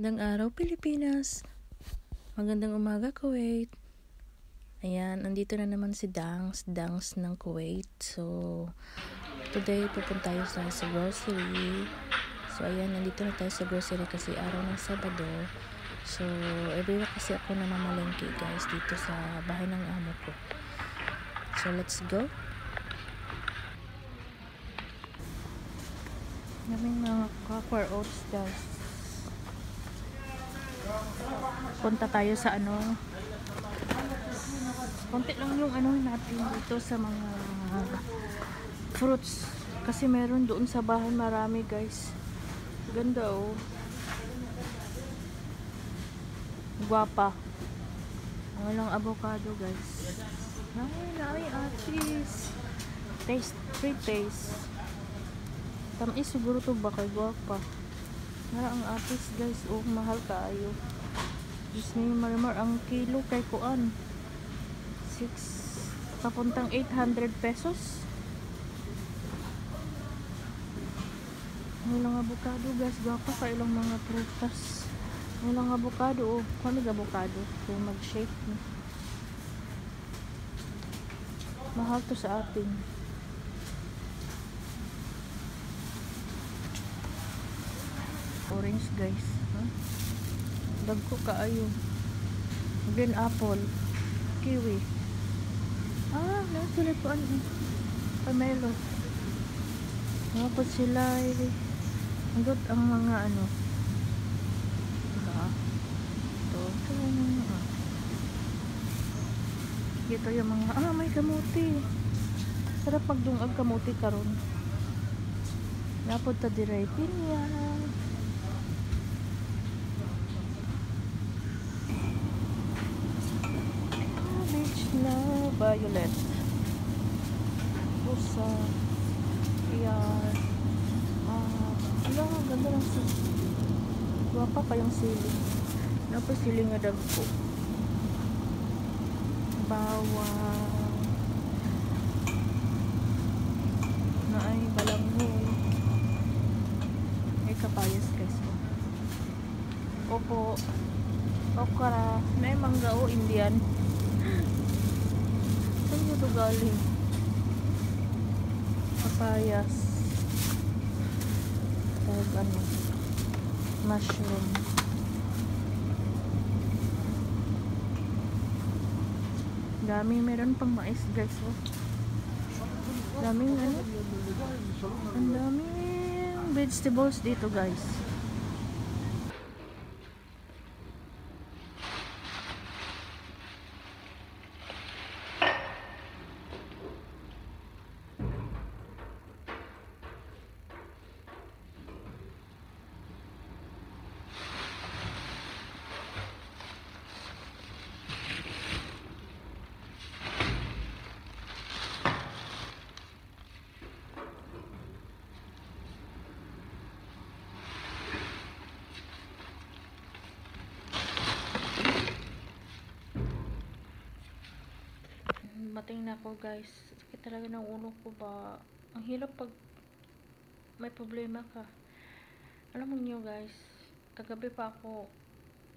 Magandang araw Pilipinas. Magandang umaga Kuwait. Ayan, andito na naman si Dangs ng Kuwait. So, today pupunta tayo sa grocery. So, ayan, nandito na tayo sa grocery kasi araw ng Sabado. So, every week kasi ako namamalengke guys dito sa bahay ng amo ko. So, let's go. Naming mga copper oats guys. Punta tayo sa konti lang yung natin dito sa mga fruits kasi meron doon sa bahay marami guys. Ganda oh, guwapa. Ang ilang avocado guys. Ay atis, free taste. Tamis siguro to ba kay guwapa. Nara ang atis guys, oh mahal kaayo. Disney marimar ang kilo kay kuan 6 papuntang 800 pesos. Ilang avocado guys, gapa ka ilang mga prutas. Ilang avocado oh, kami avocado kung mag-shake no? Mahal to sa atin. Orange guys, huh? Dagko kaayo. Green apple, kiwi. Sila po pamelo. Dapat sila hanggot ang mga diba? Ito yung mga may kamuti. Sarap magdungag kamuti karon. Napod ta diray pinya. Na violet, rosa, yan. Ang ganda lang sa guwapa pa yung siling. Napos siling nga dagko, bawang na ay balanghoy, ay kapayas guys. Opo, okra, may mangga o Indian. Saan nyo ito galing? Papayas. Tawag mushroom. Dami, meron pang mais guys oh. Daming ang daming vegetables dito guys. Mating na ako guys. Sakit talaga ng ulo ko ba. Ang hirap pag may problema ka. Alam mo niyo guys, kagabi pa ako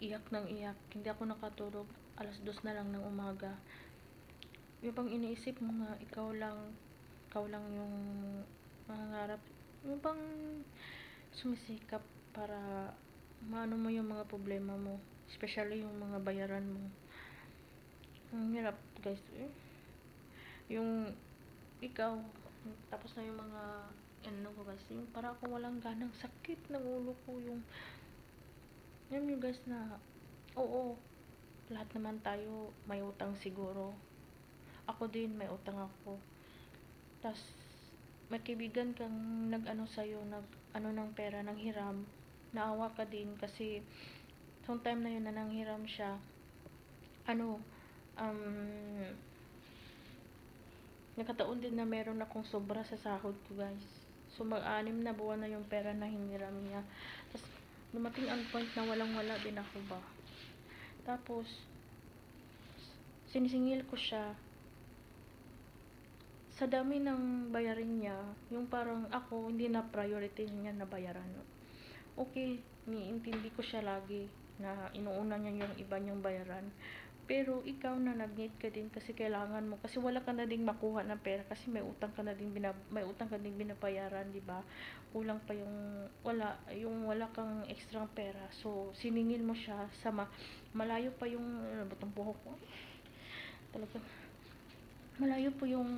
iyak ng iyak. Hindi ako nakatulog. 2:00 na lang ng umaga. Yung bang iniisip mo nga, ikaw lang yung mangangarap. Yung bang sumisikap para maano mo yung mga problema mo. Especially yung mga bayaran mo. Ang hirap guys yung ikaw tapos na yung mga ko guys, yung para akong walang ganang sakit ng ulo ko yung guys na oo, lahat naman tayo may utang siguro. Ako din may utang ako. Tas may kaibigan kang sa'yo ng pera ng hiram, naawa ka din kasi some time na yun na nanghiram siya nakataon din na meron akong sobra sa sahod ko guys. So mag-6 na buwan na yung pera na hiniram niya. Tapos dumating ang point na walang-wala din ako ba. Tapos sinisingil ko siya. Sa dami ng bayarin niya, yung parang ako hindi na priority niya na bayaran. okay, niintindi ko siya lagi na inuuna niya yung iba niyang bayaran. Pero ikaw na nag-need ka din kasi kailangan mo, kasi wala ka na ding makuha ng pera kasi may utang ka na ding binabayaran, di ba? Kulang pa wala kang extra pera. So siningil mo siya sa malayo pa yung ano ba tong buhok ko? Talaga malayo po yung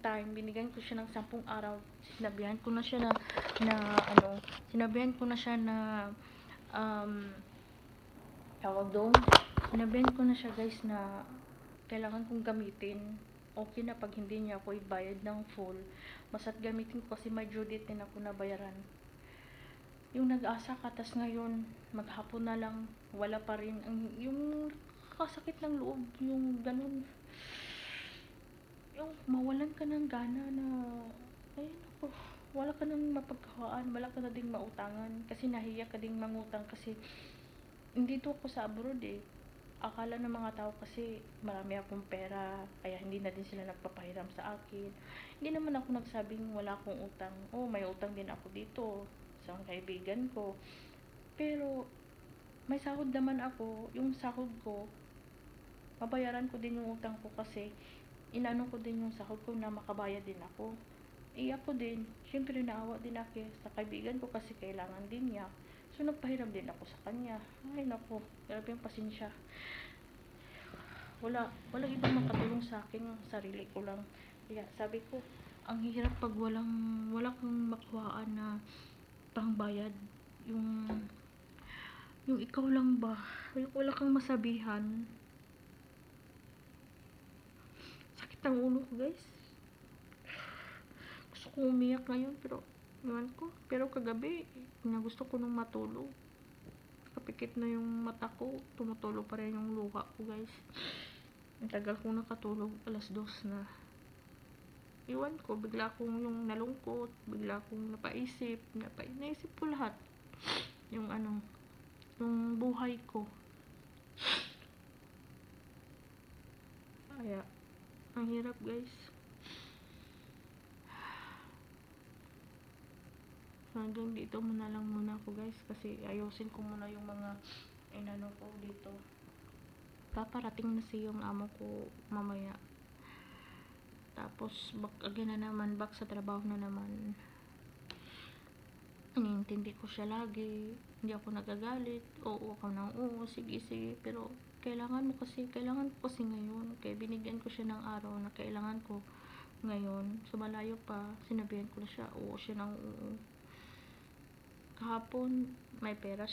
time. Binigyan ko siya ng 10 araw. Sinabihan ko na siya um, tawag doon, sinabihan ko na siya guys na kailangan kong gamitin. Okay na pag hindi niya ako ibayad ng full. Basta't gamitin ko kasi may due date din ako na bayaran. Yung nag-asa ka, tas ngayon, maghapon na lang, wala pa rin. Yung kasakit ng loob, yung ganun. Yung mawalan ka ng gana na, ay naku, wala ka nang mapagkawaan, wala ka na ding mautangan. Kasi nahiya ka ding mangutang kasi hindi to ako sa abroad eh. Akala ng mga tao kasi marami akong pera, kaya hindi na din sila nagpapahiram sa akin. Hindi naman ako nagsabing wala akong utang. Oh, may utang din ako dito sa kaibigan ko. Pero may sahod naman ako. Yung sahod ko, mabayaran ko din yung utang ko kasi inano ko din yung sahod ko na makabayad din ako. Ako din, syempre naawa din ako sa kaibigan ko kasi kailangan din niya. So nagpahiram din ako sa kanya. Ay nako, grabe yung pasensya. Wala ibang makatulong sa akin, yung sarili ko lang. Kaya sabi ko, ang hirap pag wala kang makuhaan na pangbayad. Yung ikaw lang ba, yung wala kang masabihan. Sakit ang ulo ko guys. Gusto ko umiyak ngayon pero kagabi gusto ko nung matulog. Kapikit na yung mata ko, tumutulo pa rin yung luha ko guys. Ang tagal kong nakatulog, 2:00 na. Iwan ko, bigla akong yung nalungkot, bigla akong naisip ko lahat. Yung buhay ko. Kaya, ang hirap guys. Hanggang dito muna ako guys kasi ayusin ko muna yung mga inano ko dito. Paparating na yung amo ko mamaya. Tapos back sa trabaho na naman. Iniintindi ko siya lagi. Hindi ako nagagalit. Oo ako nang oo, sige. Pero kailangan ko kasi ngayon. Kaya binigyan ko siya ng araw na kailangan ko ngayon. So malayo pa, sinabihan ko na siya. Oo siya ng oo. Kahapon, may pera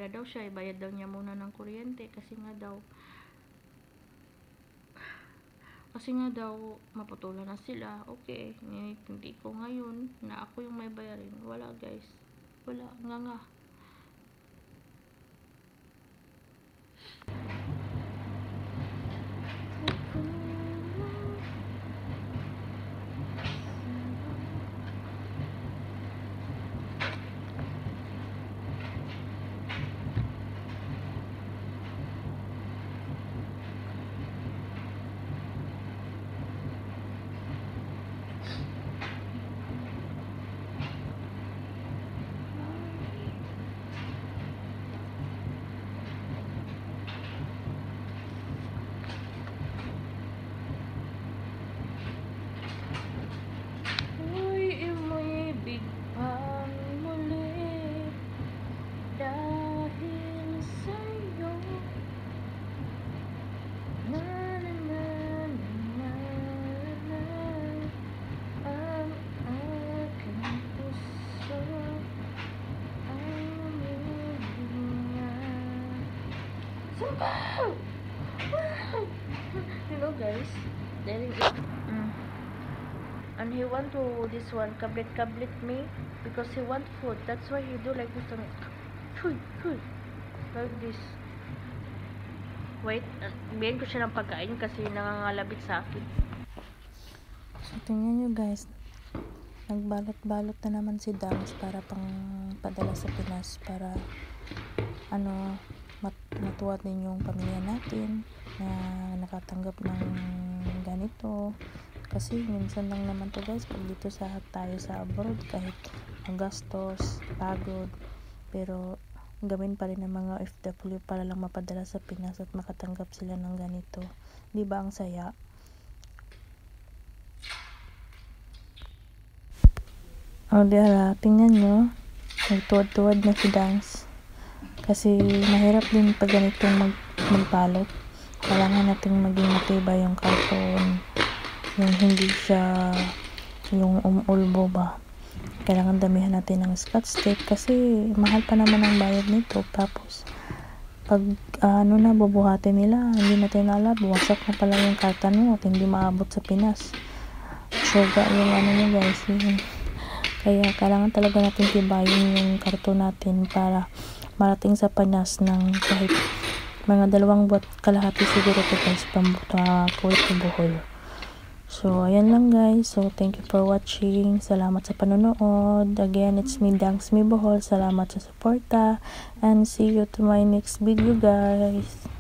daw siya, ibayad daw niya muna ng kuryente kasi nga daw maputulan na sila. Okay, hindi ko ngayon na ako yung may bayarin. Wala guys, wala, nga you know guys, and he want to this one kablit me because he want food. That's why he do like this to me. Like this. Wait, bigyan ko siya ng pagkain kasi nangangalabit sa akin. So tingnan nyo guys, nagbalot-balot na naman si Dams para pang padala sa Pinas para matuwa din yung pamilya natin na nakatanggap ng ganito Kasi minsan lang naman to guys, pag dito tayo sa abroad, kahit magastos, pagod, pero gawin pa rin ng mga OFW para lang mapadala sa Pinas at makatanggap sila ng ganito. Di ba ang saya? O diara, tingnan nyo, nagtuwad-tuwad na si Dance. Kasi mahirap din pag ganitong magbalot. Kailangan nating maging matibay yung karton, yung hindi siya yung umulbo ba. Kailangan damihan natin ng scotch tape kasi mahal pa naman ang bayad nito. Tapos pag bubuhatin nila, hindi natin alam, buwasak na pala yung karton mo at hindi maabot sa Pinas. Suga yung nyo guys, yun. Kaya kailangan talaga natin tibayin yung karton natin para marating sa Pinas ng kahit mga 2 buwan kalahati siguro to guys, pambuta kulit o buhol. So ayan lang guys, so thank you for watching, salamat sa panonood. Again, it's me Dangs Me Bohol, salamat sa suporta and see you to my next video guys.